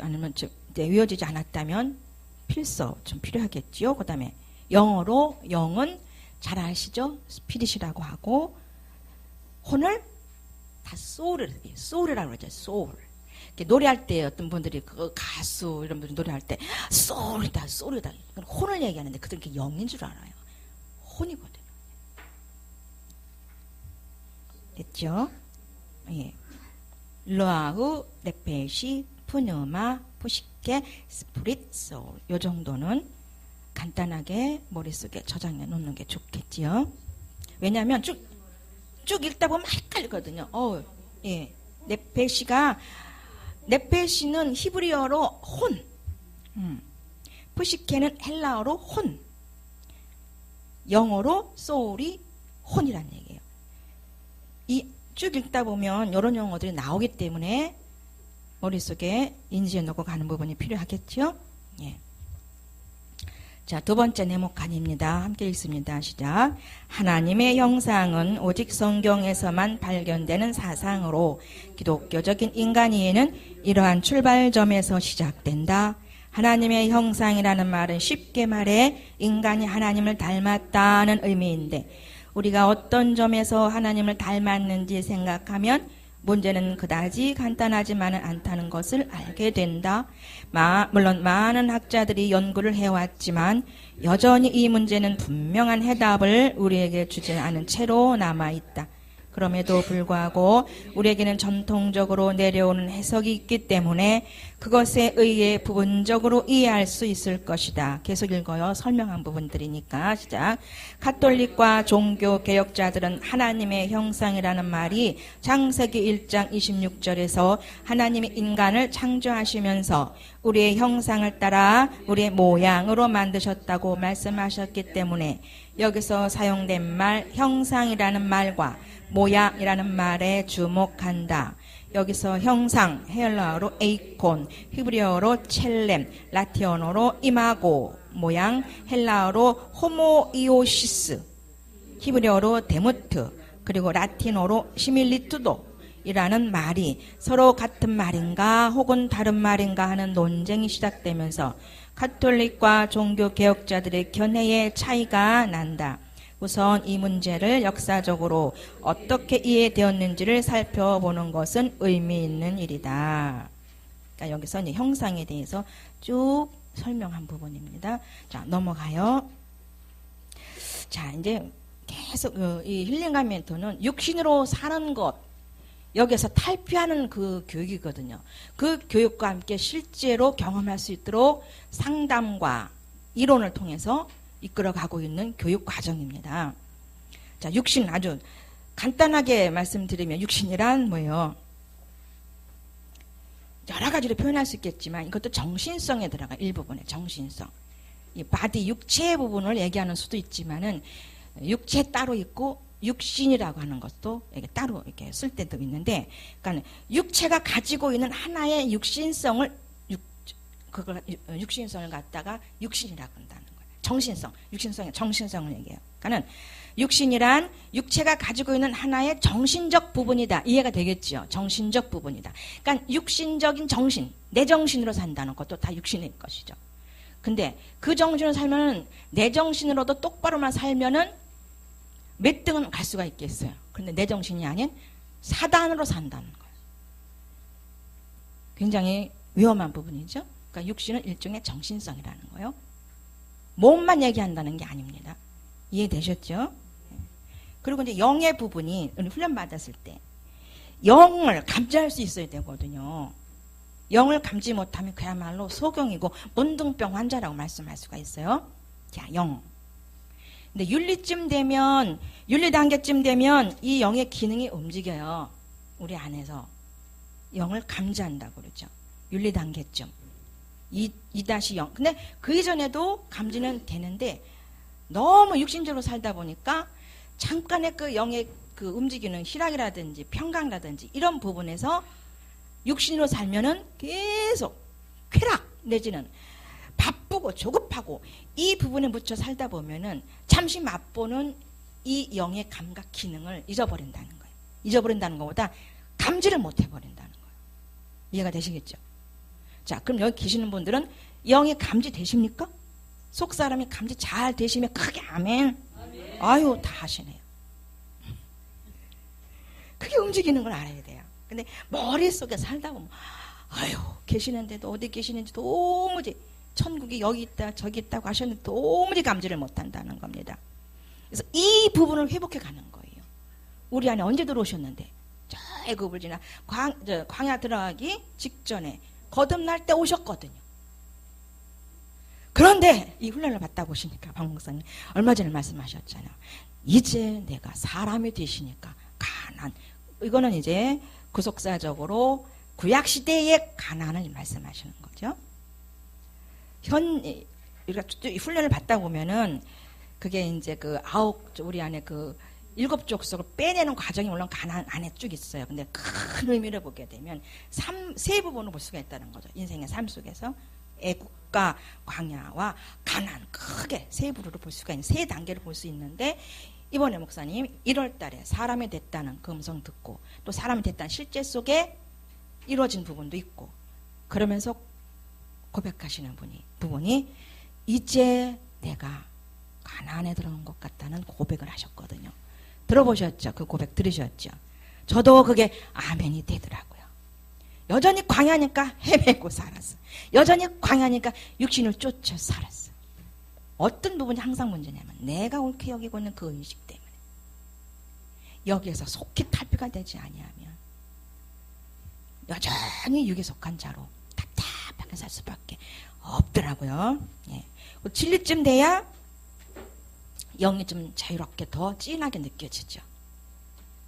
아니면 외워지지 않았다면 필서 좀 필요하겠지요. 그 다음에 영어로 영은 잘 아시죠? 스피릿이라고 하고, 혼을 다 소울이라고 그러죠. 소울. 노래할 때 어떤 분들이 그 가수 이런 분들 노래할 때 소울이다 혼을 얘기하는데 그들은 그게 영인 줄 알아요. 혼이거든요. 됐죠? 예. 르아우, 네페시, 푸뉴마, 푸시케, 스프릿, 소울. 요 정도는 간단하게 머릿속에 저장해 놓는 게 좋겠지요. 왜냐하면 쭉 읽다 보면 헷갈리거든요. 예. 네페시는 히브리어로 혼, 푸시케는 헬라어로 혼, 영어로 소울이 혼이란 얘기예요. 이 쭉 읽다 보면 이런 용어들이 나오기 때문에 머릿속에 인지해 놓고 가는 부분이 필요하겠죠. 예. 자, 두 번째 네모칸입니다. 함께 읽습니다. 시작. 하나님의 형상은 오직 성경에서만 발견되는 사상으로 기독교적인 인간 이해는 이러한 출발점에서 시작된다. 하나님의 형상이라는 말은 쉽게 말해 인간이 하나님을 닮았다는 의미인데, 우리가 어떤 점에서 하나님을 닮았는지 생각하면 문제는 그다지 간단하지만은 않다는 것을 알게 된다. 물론 많은 학자들이 연구를 해왔지만 여전히 이 문제는 분명한 해답을 우리에게 주지 않은 채로 남아있다. 그럼에도 불구하고 우리에게는 전통적으로 내려오는 해석이 있기 때문에 그것에 의해 부분적으로 이해할 수 있을 것이다. 계속 읽어요. 설명한 부분들이니까. 시작. 가톨릭과 종교 개혁자들은 하나님의 형상이라는 말이 창세기 1장 26절에서 하나님이 인간을 창조하시면서 우리의 형상을 따라 우리의 모양으로 만드셨다고 말씀하셨기 때문에 여기서 사용된 말 형상이라는 말과 모양이라는 말에 주목한다. 여기서 형상, 헬라어로 에이콘, 히브리어로 첼렘, 라틴어로 이마고, 모양, 헬라어로 호모이오시스, 히브리어로 데무트, 그리고 라틴어로 시밀리투도 이라는 말이 서로 같은 말인가 혹은 다른 말인가 하는 논쟁이 시작되면서 가톨릭과 종교 개혁자들의 견해의 차이가 난다. 우선 이 문제를 역사적으로 어떻게 이해되었는지를 살펴보는 것은 의미 있는 일이다. 그러니까 여기서 이제 형상에 대해서 쭉 설명한 부분입니다. 자, 넘어가요. 자, 이제 계속 이 힐링감 멘토는 육신으로 사는 것, 여기서 탈피하는 그 교육이거든요. 그 교육과 함께 실제로 경험할 수 있도록 상담과 이론을 통해서 이끌어가고 있는 교육 과정입니다. 자, 육신 아주 간단하게 말씀드리면 육신이란 뭐예요? 여러 가지로 표현할 수 있겠지만 이것도 정신성에 들어가 일부분의 정신성. 이 바디 육체의 부분을 얘기하는 수도 있지만은 육체 따로 있고 육신이라고 하는 것도 이렇게 따로 이렇게 쓸 때도 있는데, 그러니까 육체가 가지고 있는 하나의 육신성을 육신성을 갖다가 육신이라고 한다는 거예요. 정신성, 육신성의 정신성을 얘기해요. 그러니까는 육신이란 육체가 가지고 있는 하나의 정신적 부분이다. 이해가 되겠죠? 정신적 부분이다. 그러니까 육신적인 정신, 내 정신으로 산다는 것도 다 육신일 것이죠. 근데 그 정신으로 살면은 내 정신으로도 똑바로만 살면은 몇 등은 갈 수가 있겠어요. 근데 내 정신이 아닌 사단으로 산다는 거예요. 굉장히 위험한 부분이죠. 그러니까 육신은 일종의 정신성이라는 거예요. 몸만 얘기한다는 게 아닙니다. 이해되셨죠? 그리고 이제 영의 부분이 훈련 받았을 때 영을 감지할 수 있어야 되거든요. 영을 감지 못하면 그야말로 소경이고 문둥병 환자라고 말씀할 수가 있어요. 자, 영. 근데 윤리쯤 되면, 윤리 단계쯤 되면 이 영의 기능이 움직여요. 우리 안에서. 영을 감지한다고 그러죠. 윤리 단계쯤. 2-0. 근데 그 이전에도 감지는 되는데 너무 육신적으로 살다 보니까 잠깐의 그 영의 그 움직이는 희락이라든지 평강이라든지 이런 부분에서 육신으로 살면은 계속 쾌락 내지는 바쁘고 조급하고 이 부분에 묻혀 살다 보면은 잠시 맛보는 이 영의 감각 기능을 잊어버린다는 거예요. 잊어버린다는 것보다 감지를 못 해버린다는 거예요. 이해가 되시겠죠? 자, 그럼 여기 계시는 분들은 영의 감지 되십니까? 속 사람이 감지 잘 되시면 크게 아멘. 아유, 다 하시네요. 그게 움직이는 걸 알아야 돼요. 근데 머릿속에 살다 보면 아유, 계시는데도 어디 계시는지 도무지 천국이 여기 있다 저기 있다고 하셨는데 도무지 감지를 못한다는 겁니다. 그래서 이 부분을 회복해 가는 거예요. 우리 안에 언제 들어오셨는데 저 애굽을 지나 광야 들어가기 직전에 거듭날 때 오셨거든요. 그런데 이 훈련을 받다 보시니까 박 목사님 얼마 전에 말씀하셨잖아요. 이제 내가 사람이 되시니까 가난, 이거는 이제 구속사적으로 구약시대의 가난을 말씀하시는 거죠. 우리가 훈련을 받다 보면은 그게 이제 우리 안에 7족속을 빼내는 과정이 물론 가난 안에 쭉 있어요. 근데 큰 의미를 보게 되면 세 부분을 볼 수가 있다는 거죠. 인생의 삶 속에서 애국과 광야와 가난, 크게 세 부류로 볼 수가 있는, 세 단계를 볼 수 있는데, 이번에 목사님 1월 달에 사람이 됐다는 그 음성 듣고 또 사람이 됐다는 실제 속에 이루어진 부분도 있고, 그러면서 고백하시는 부분이 이제 내가 가나안에 들어온 것 같다는 고백을 하셨거든요. 들어보셨죠? 그 고백 들으셨죠? 저도 그게 아멘이 되더라고요. 여전히 광야니까 헤매고 살았어. 여전히 광야니까 육신을 쫓아 살았어. 어떤 부분이 항상 문제냐면 내가 옳게 여기고 있는 그 의식 때문에 여기에서 속히 탈피가 되지 아니하면 여전히 육에 속한 자로 답답하게 살 수밖에 없더라고요. 예. 진리쯤 돼야 영이 좀 자유롭게 더 진하게 느껴지죠.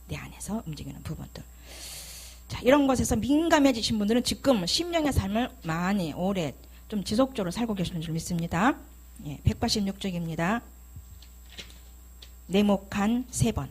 내 안에서 움직이는 부분들. 자, 이런 것에서 민감해지신 분들은 지금 심령의 삶을 많이 오래 좀 지속적으로 살고 계시는 줄 믿습니다. 예, 186쪽입니다. 네모칸 3번.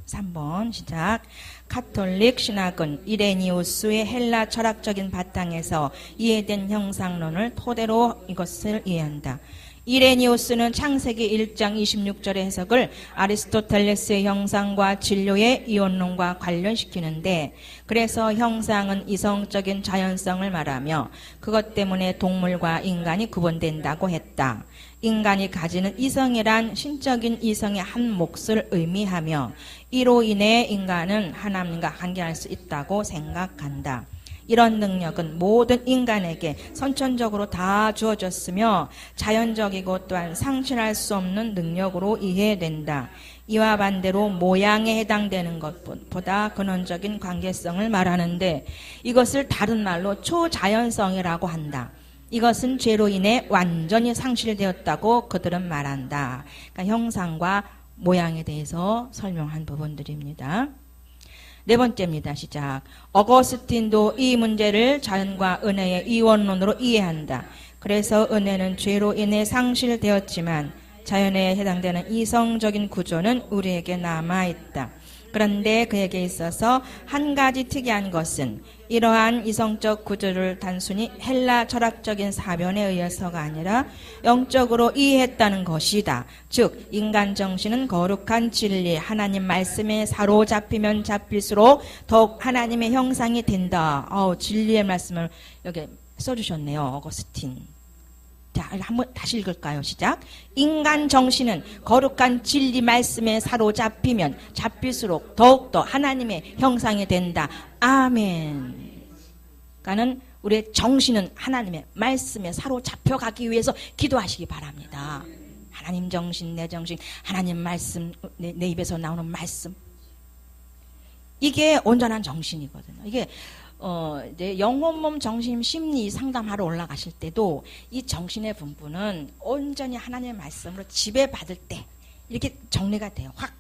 3번 시작. 카톨릭 신학은 이레니우스의 헬라 철학적인 바탕에서 이해된 형상론을 토대로 이것을 이해한다. 이레니우스는 창세기 1장 26절의 해석을 아리스토텔레스의 형상과 진료의 이원론과 관련시키는데, 그래서 형상은 이성적인 자연성을 말하며 그것 때문에 동물과 인간이 구분된다고 했다. 인간이 가지는 이성이란 신적인 이성의 한 몫을 의미하며 이로 인해 인간은 하나님과 관계할 수 있다고 생각한다. 이런 능력은 모든 인간에게 선천적으로 다 주어졌으며 자연적이고 또한 상실할 수 없는 능력으로 이해된다. 이와 반대로 모양에 해당되는 것보다 근원적인 관계성을 말하는데 이것을 다른 말로 초자연성이라고 한다. 이것은 죄로 인해 완전히 상실되었다고 그들은 말한다. 그러니까 형상과 모양에 대해서 설명한 부분들입니다. 네 번째입니다. 시작. 어거스틴도 이 문제를 자연과 은혜의 이원론으로 이해한다. 그래서 은혜는 죄로 인해 상실되었지만 자연에 해당되는 이성적인 구조는 우리에게 남아있다. 그런데 그에게 있어서 한 가지 특이한 것은 이러한 이성적 구조를 단순히 헬라 철학적인 사변에 의해서가 아니라 영적으로 이해했다는 것이다. 즉 인간 정신은 거룩한 진리 하나님 말씀에 사로잡히면 잡힐수록 더욱 하나님의 형상이 된다. 진리의 말씀을 여기 써주셨네요. 어거스틴. 자, 한번 다시 읽을까요? 시작. 인간 정신은 거룩한 진리 말씀에 사로잡히면 잡힐수록 더욱더 하나님의 형상이 된다. 아멘. 그러니까는 우리의 정신은 하나님의 말씀에 사로잡혀가기 위해서 기도하시기 바랍니다. 하나님 정신, 내 정신, 하나님 말씀, 내 입에서 나오는 말씀. 이게 온전한 정신이거든요. 이게 이제 영혼, 몸, 정신, 심리 상담하러 올라가실 때도 이 정신의 분부는 온전히 하나님의 말씀으로 지배받을 때 이렇게 정리가 돼요. 확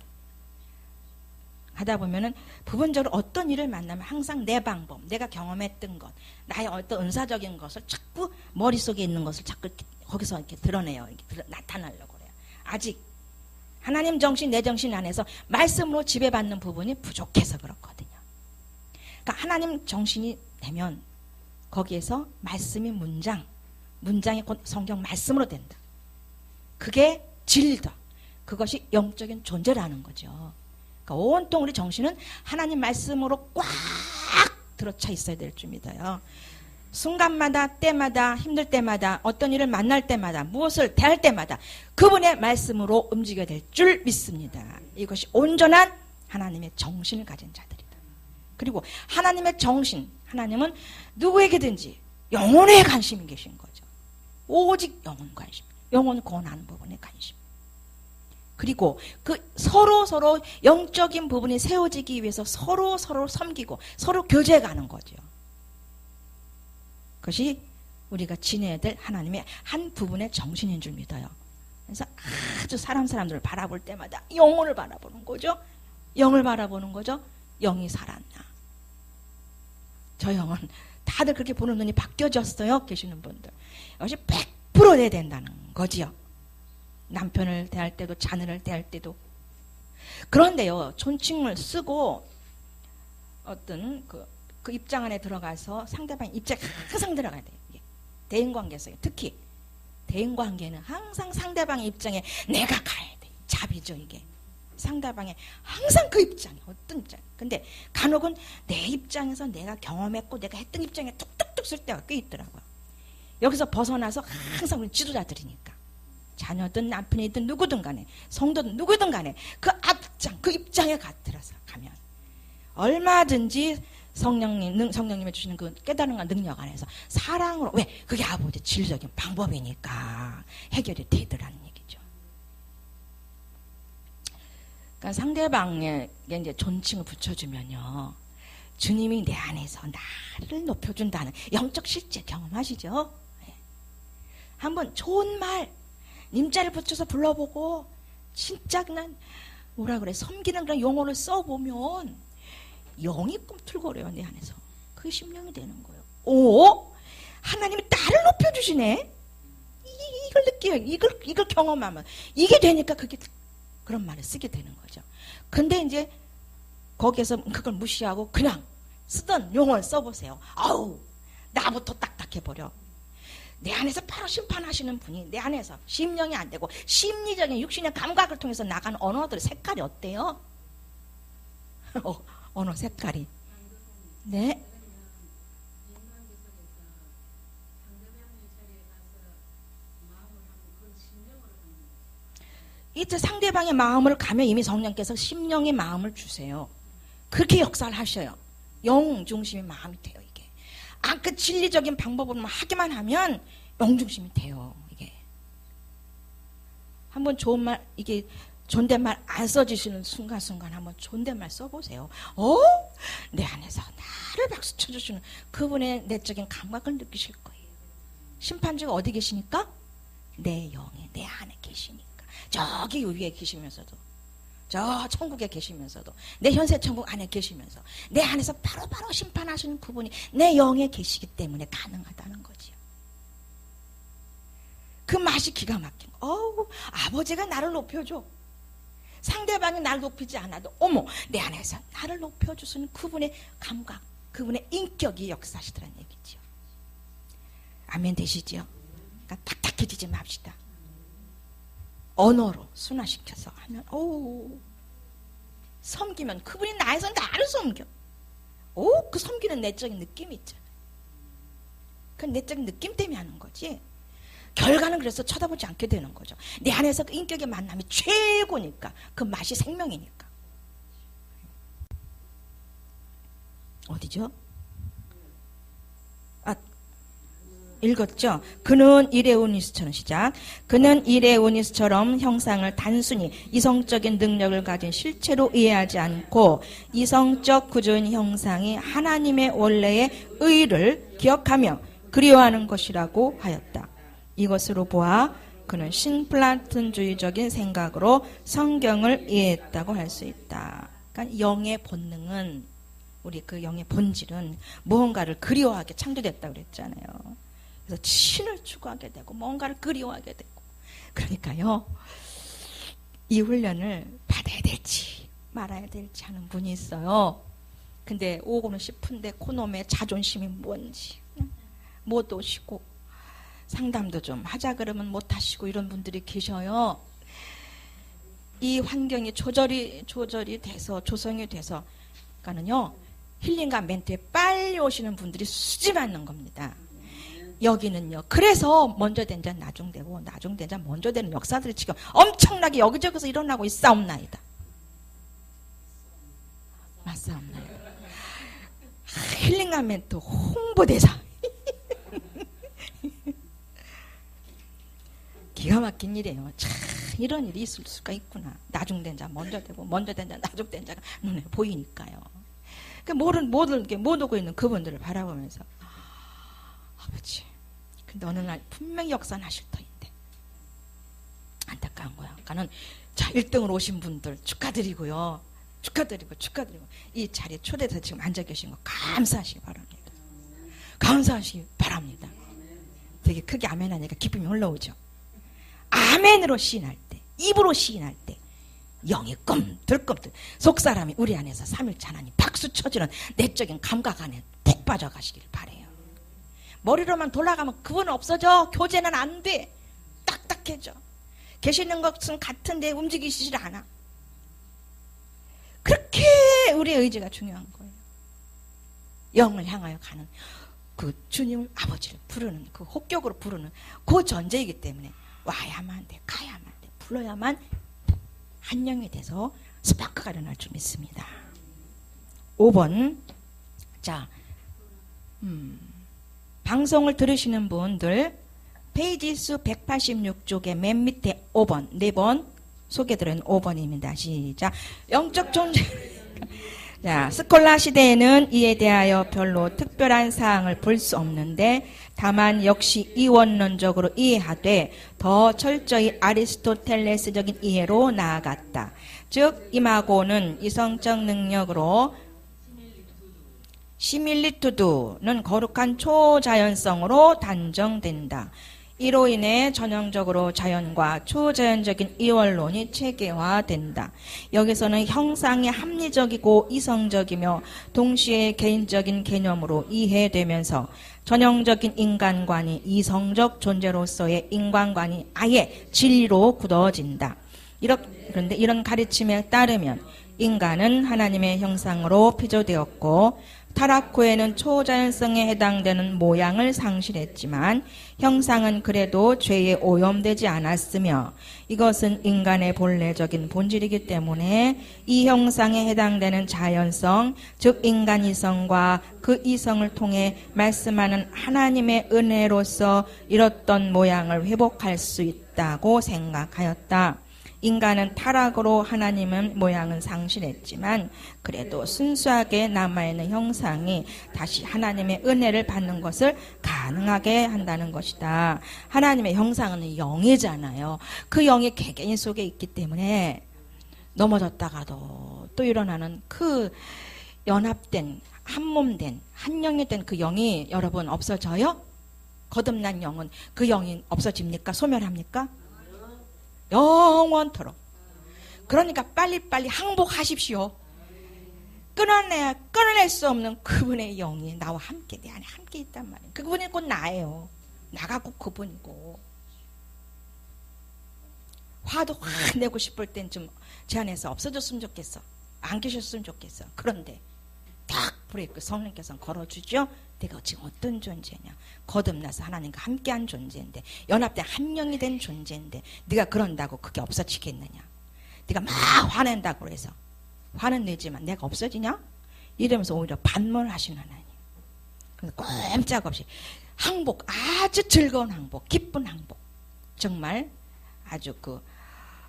하다 보면은 부분적으로 어떤 일을 만나면 항상 내 방법, 내가 경험했던 것, 나의 어떤 은사적인 것을 자꾸 머릿속에 있는 것을 자꾸 거기서 이렇게 드러내요. 이렇게 나타나려고 그래요. 아직 하나님 정신, 내 정신 안에서 말씀으로 지배받는 부분이 부족해서 그렇거든요. 그러니까 하나님 정신이 되면 거기에서 말씀이 문장이 곧 성경 말씀으로 된다. 그게 진리다. 그것이 영적인 존재라는 거죠. 그러니까 온통 우리 정신은 하나님 말씀으로 꽉 들어차 있어야 될 줄 믿어요. 순간마다, 때마다, 힘들 때마다, 어떤 일을 만날 때마다, 무엇을 대할 때마다 그분의 말씀으로 움직여야 될 줄 믿습니다. 이것이 온전한 하나님의 정신을 가진 자들이다. 그리고 하나님의 정신, 하나님은 누구에게든지 영혼에 관심이 계신 거죠. 오직 영혼 관심, 영혼 권하는 부분에 관심. 그리고 그 서로 영적인 부분이 세워지기 위해서 서로 섬기고 서로 교제해가는 거죠. 그것이 우리가 지내야 될 하나님의 한 부분의 정신인 줄 믿어요. 그래서 아주 사람들을 바라볼 때마다 영혼을 바라보는 거죠. 영을 바라보는 거죠. 영이 살았나. 저 영은 다들 그렇게 보는 눈이 바뀌어졌어요. 계시는 분들. 이것이 100% 돼야 된다는 거지요. 남편을 대할 때도 자녀를 대할 때도. 그런데요. 존칭을 쓰고 어떤 그 입장 안에 들어가서 상대방 입장에 항상 들어가야 돼요. 대인관계에서 특히 대인관계는 항상 상대방의 입장에 내가 가야 돼. 잡이죠 이게. 상대방의 항상 그 입장이 어떤 입장. 근데 간혹은 내 입장에서 내가 경험했고 내가 했던 입장에 뚝뚝뚝 쓸 때가 꽤 있더라고요. 여기서 벗어나서 항상 우리 지도자들이니까 자녀든 남편이든 누구든 간에 성도든 누구든 간에 그 앞장 그 입장에 들어서 가면 얼마든지 성령님이 주시는 그 깨달음과 능력 안에서 사랑으로, 왜? 그게 아버지 진리적인 방법이니까 해결이 되더라는 얘기죠. 그러니까 상대방에게 이제 존칭을 붙여주면요, 주님이 내 안에서 나를 높여준다는 영적 실제 경험하시죠? 네. 한번 좋은 말, 님자를 붙여서 불러보고, 진짜 그냥 뭐라 그래, 섬기는 그런 용어를 써보면 영이 꿈틀거려요, 내 안에서. 그게 심령이 되는 거예요. 오, 하나님이 나를 높여주시네. 이걸 느껴요. 이걸 경험하면 이게 되니까 그게 그런 말을 쓰게 되는 거죠. 근데 이제 거기에서 그걸 무시하고 그냥 쓰던 용어를 써보세요. 아우, 나부터 딱딱해버려. 내 안에서 바로 심판하시는 분이 내 안에서 심령이 안 되고 심리적인 육신의 감각을 통해서 나가는 언어들의 색깔이 어때요? 언어 색깔이. 네. 이때 상대방의 마음을 가면 이미 성령께서 심령의 마음을 주세요. 그렇게 역사를 하셔요. 영 중심의 마음이 돼요, 이게. 그 진리적인 방법으로 하기만 하면 영 중심이 돼요, 이게. 한번 좋은 말, 이게 존댓말 안 써주시는 순간순간 한번 존댓말 써보세요. 내 안에서 나를 박수 쳐주시는 그분의 내적인 감각을 느끼실 거예요. 심판주가 어디 계시니까? 내 영에, 내 안에 계시니까. 저기 위에 계시면서도, 저 천국에 계시면서도, 내 현세 천국 안에 계시면서 내 안에서 바로바로 심판하시는 그분이 내 영에 계시기 때문에 가능하다는 거지요. 그 맛이 기가 막힌 거. 아버지가 나를 높여줘. 상대방이 나를 높이지 않아도 어머, 내 안에서 나를 높여주시는 그분의 감각, 그분의 인격이 역사하시더라는 얘기죠. 아멘 되시죠? 그러니까 딱딱해지지 맙시다. 언어로 순화시켜서 하면 섬기면 그분이 나에서 나를 섬겨. 그 섬기는 내적인 느낌이 있잖아요. 그 내적인 느낌 때문에 하는 거지. 결과는 그래서 쳐다보지 않게 되는 거죠. 내 안에서 그 인격의 만남이 최고니까, 그 맛이 생명이니까. 어디죠? 읽었죠? 그는 이레오니스처럼 시작. 그는 이레오니스처럼 형상을 단순히 이성적인 능력을 가진 실체로 이해하지 않고 이성적 구조인 형상이 하나님의 원래의 의를 기억하며 그리워하는 것이라고 하였다. 이것으로 보아 그는 신플라톤주의적인 생각으로 성경을 이해했다고 할 수 있다. 그러니까 영의 본능은, 우리 그 영의 본질은 무언가를 그리워하게 창조됐다고 그랬잖아요. 그래서 신을 추구하게 되고 뭔가를 그리워하게 되고. 그러니까요, 이 훈련을 받아야 될지 말아야 될지 하는 분이 있어요. 근데 오고는 싶은데 그놈의 자존심이 뭔지 못 오시고, 상담도 좀 하자 그러면 못 하시고 이런 분들이 계셔요. 이 환경이 조절이 돼서, 조성이 돼서, 그러니까는요, 힐링과 멘트에 빨리 오시는 분들이 수지 맞는 겁니다. 여기는요, 그래서 먼저 된 자 나중되고 나중된 자 먼저 되는 역사들이 지금 엄청나게 여기저기서 일어나고 있사옵나이다. 맞사옵나이다. 힐링과 멘트 홍보대사. 기가 막힌 일이에요. 참, 이런 일이 있을 수가 있구나. 나중된 자 먼저 되고 먼저 된 자 나중된 자가 눈에 보이니까요. 그러니까 못 오고 있는 그분들을 바라보면서, 아버지, 근데 어느 날 분명히 역사하실 터인데 안타까운 거야. 그러니까는 자, 1등으로 오신 분들 축하드리고요. 축하드리고 이 자리에 초대돼서 지금 앉아 계신 거 감사하시기 바랍니다. 감사하시기 바랍니다. 되게 크게 아멘 하니까 기쁨이 올라오죠. 아멘으로 시인할 때, 입으로 시인할 때 영이 꿈틀꿈틀, 속사람이 우리 안에서 삼일체 하나님 박수 쳐주는 내적인 감각 안에 푹 빠져가시길 바래요. 머리로만 돌아가면 그분은 없어져. 교제는 안 돼. 딱딱해져. 계시는 것은 같은데 움직이시질 않아. 그렇게 우리의 의지가 중요한 거예요. 영을 향하여 가는 그 주님을, 아버지를 부르는, 그 혹격으로 부르는 그 존재이기 때문에 와야만 돼, 가야만 돼, 불러야만 한 영이 돼서 스파크가 일어날 줄 믿습니다. 5번. 자, 방송을 들으시는 분들 페이지 수 186쪽에 맨 밑에 5번, 4번 소개드린 5번입니다. 시작. 영적 존재. 자, 스콜라 시대에는 이에 대하여 별로 특별한 사항을 볼 수 없는데 다만 역시 이원론적으로 이해하되 더 철저히 아리스토텔레스적인 이해로 나아갔다. 즉 이마고는 이성적 능력으로 시밀리투드는 거룩한 초자연성으로 단정된다. 이로 인해 전형적으로 자연과 초자연적인 이원론이 체계화된다. 여기서는 형상이 합리적이고 이성적이며 동시에 개인적인 개념으로 이해되면서 전형적인 인간관이 이성적 존재로서의 인간관이 아예 진리로 굳어진다. 그런데 이런 가르침에 따르면 인간은 하나님의 형상으로 피조되었고 타락 후에는 초자연성에 해당되는 모양을 상실했지만 형상은 그래도 죄에 오염되지 않았으며 이것은 인간의 본래적인 본질이기 때문에 이 형상에 해당되는 자연성, 즉 인간 이성과 그 이성을 통해 말씀하는 하나님의 은혜로서 잃었던 모양을 회복할 수 있다고 생각하였다. 인간은 타락으로 하나님은 모양은 상실했지만 그래도 순수하게 남아있는 형상이 다시 하나님의 은혜를 받는 것을 가능하게 한다는 것이다. 하나님의 형상은 영이잖아요. 그 영이 개개인 속에 있기 때문에 넘어졌다가도 또 일어나는 그 연합된 한몸된 한영이 된 그 영이 여러분 없어져요? 거듭난 영은 그 영이 없어집니까? 소멸합니까? 영원토록. 그러니까 빨리빨리 항복하십시오. 끊어낼 수 없는 그분의 영이 나와 함께 내 안에 함께 있단 말이에요. 그분이 곧 나예요. 나가 곧 그분이고. 화도 확 내고 싶을 땐 좀 제 안에서 없어졌으면 좋겠어. 안 계셨으면 좋겠어. 그런데 딱 브레이크 성령께서 걸어주죠. 내가 지금 어떤 존재냐. 거듭나서 하나님과 함께한 존재인데 연합된 한 영이 된 존재인데 네가 그런다고 그게 없어지겠느냐. 네가 막 화낸다고 해서 화는 내지만 내가 없어지냐. 이러면서 오히려 반문하시는 하나님. 그래서 꼼짝없이 항복, 아주 즐거운 항복, 기쁜 항복, 정말 아주 그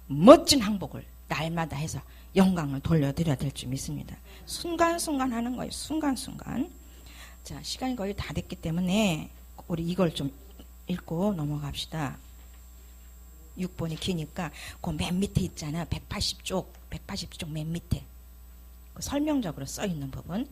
멋진 항복을 날마다 해서 영광을 돌려드려야 될 줄 믿습니다. 순간순간 하는 거예요. 순간순간. 자, 시간이 거의 다 됐기 때문에 우리 이걸 좀 읽고 넘어갑시다. 6번이 기니까 그 맨 밑에 있잖아. 180쪽 맨 밑에 그 설명적으로 써 있는 부분.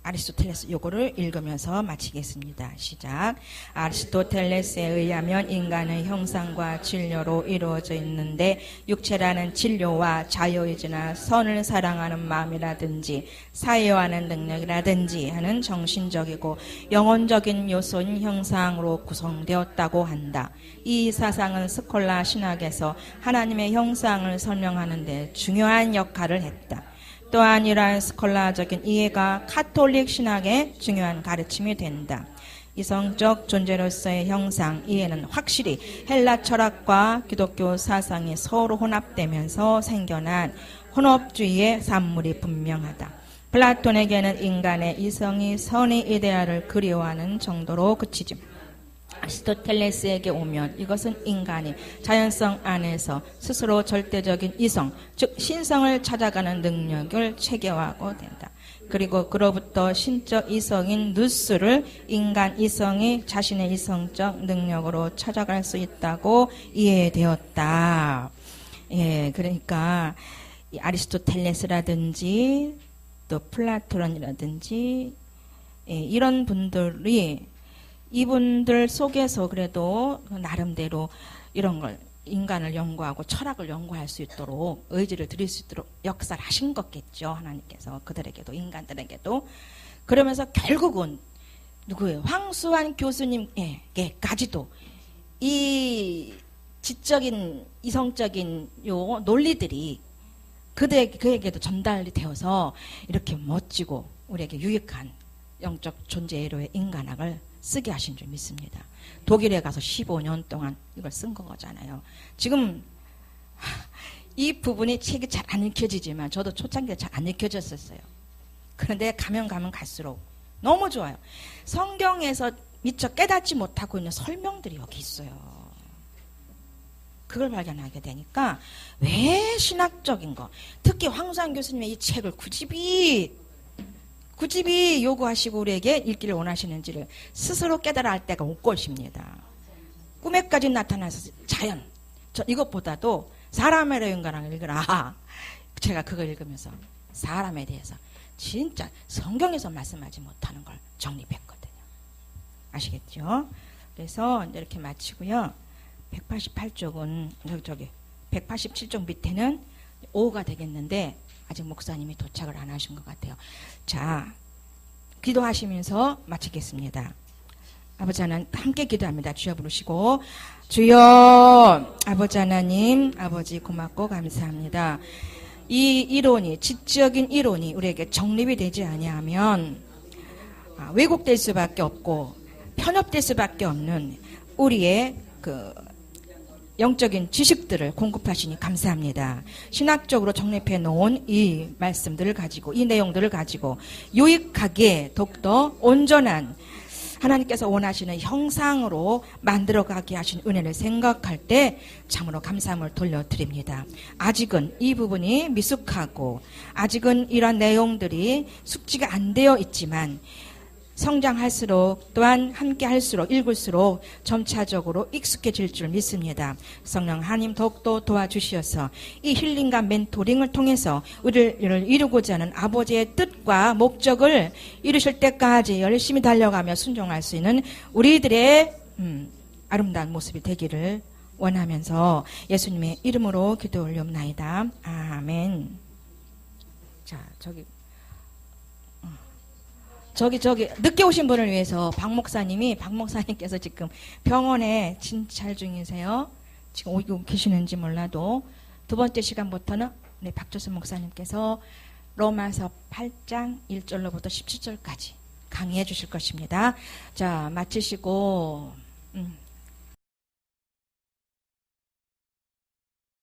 아리스토텔레스 요거를 읽으면서 마치겠습니다. 시작. 아리스토텔레스에 의하면 인간은 형상과 진료로 이루어져 있는데 육체라는 진료와 자유의지나 선을 사랑하는 마음이라든지 사회화하는 능력이라든지 하는 정신적이고 영혼적인 요소인 형상으로 구성되었다고 한다. 이 사상은 스콜라 신학에서 하나님의 형상을 설명하는 데 중요한 역할을 했다. 또한 이러한 스콜라적인 이해가 카톨릭 신학의 중요한 가르침이 된다. 이성적 존재로서의 형상 이해는 확실히 헬라 철학과 기독교 사상이 서로 혼합되면서 생겨난 혼합주의의 산물이 분명하다. 플라톤에게는 인간의 이성이 선의 이데아를 그리워하는 정도로 그치지 아리스토텔레스에게 오면 이것은 인간이 자연성 안에서 스스로 절대적인 이성, 즉 신성을 찾아가는 능력을 체계화하고 된다. 그리고 그로부터 신적 이성인 누스를 인간 이성이 자신의 이성적 능력으로 찾아갈 수 있다고 이해되었다. 예, 그러니까 아리스토텔레스라든지 또 플라톤이라든지 예, 이런 분들이 이분들 속에서 그래도 나름대로 이런 걸 인간을 연구하고 철학을 연구할 수 있도록 의지를 드릴 수 있도록 역사를 하신 거겠죠. 하나님께서 그들에게도 인간들에게도. 그러면서 결국은 누구예요? 황수환 교수님에게까지도 이 지적인 이성적인 요 논리들이 그에게도 전달이 되어서 이렇게 멋지고 우리에게 유익한 영적 존재로의 인간학을 쓰게 하신 줄 믿습니다. 독일에 가서 15년 동안 이걸 쓴 거잖아요. 지금 이 부분이 책이 잘 안 읽혀지지만 저도 초창기에 잘 안 읽혀졌었어요. 그런데 가면 갈수록 너무 좋아요. 성경에서 미처 깨닫지 못하고 있는 설명들이 여기 있어요. 그걸 발견하게 되니까 왜 신학적인 거, 특히 황수환 교수님의 이 책을 굳이 요구하시고 우리에게 읽기를 원하시는지를 스스로 깨달아 할 때가 올 것입니다. 꿈에까지 나타나서 자연, 이것보다도 사람에 대한 인간을 읽으라. 제가 그걸 읽으면서 사람에 대해서 진짜 성경에서 말씀하지 못하는 걸 정립했거든요. 아시겠죠? 그래서 이렇게 마치고요. 188쪽은 187쪽 밑에는 5가 되겠는데 아직 목사님이 도착을 안 하신 것 같아요. 자, 기도하시면서 마치겠습니다. 아버지 하나님 함께 기도합니다. 주여 부르시고 주여 아버지 하나님 아버지 고맙고 감사합니다. 이 이론이 지적인 이론이 우리에게 정립이 되지 아니하면 왜곡될 수밖에 없고 편협될 수밖에 없는 우리의 그 영적인 지식들을 공급하시니 감사합니다. 신학적으로 정립해 놓은 이 말씀들을 가지고 이 내용들을 가지고 유익하게 더욱더 온전한 하나님께서 원하시는 형상으로 만들어가게 하신 은혜를 생각할 때 참으로 감사함을 돌려드립니다. 아직은 이 부분이 미숙하고 아직은 이러한 내용들이 숙지가 안 되어 있지만 성장할수록 또한 함께 할수록 읽을수록 점차적으로 익숙해질 줄 믿습니다. 성령 하나님 더욱더 도와주시어서 이 힐링과 멘토링을 통해서 우리를 이루고자 하는 아버지의 뜻과 목적을 이루실 때까지 열심히 달려가며 순종할 수 있는 우리들의 아름다운 모습이 되기를 원하면서 예수님의 이름으로 기도 올려옵나이다. 아멘. 자, 저기 늦게 오신 분을 위해서 박 목사님께서 지금 병원에 진찰 중이세요. 지금 오고 계시는지 몰라도 두 번째 시간부터는 박조수 목사님께서 로마서 8장 1절로부터 17절까지 강의해 주실 것입니다. 자, 마치시고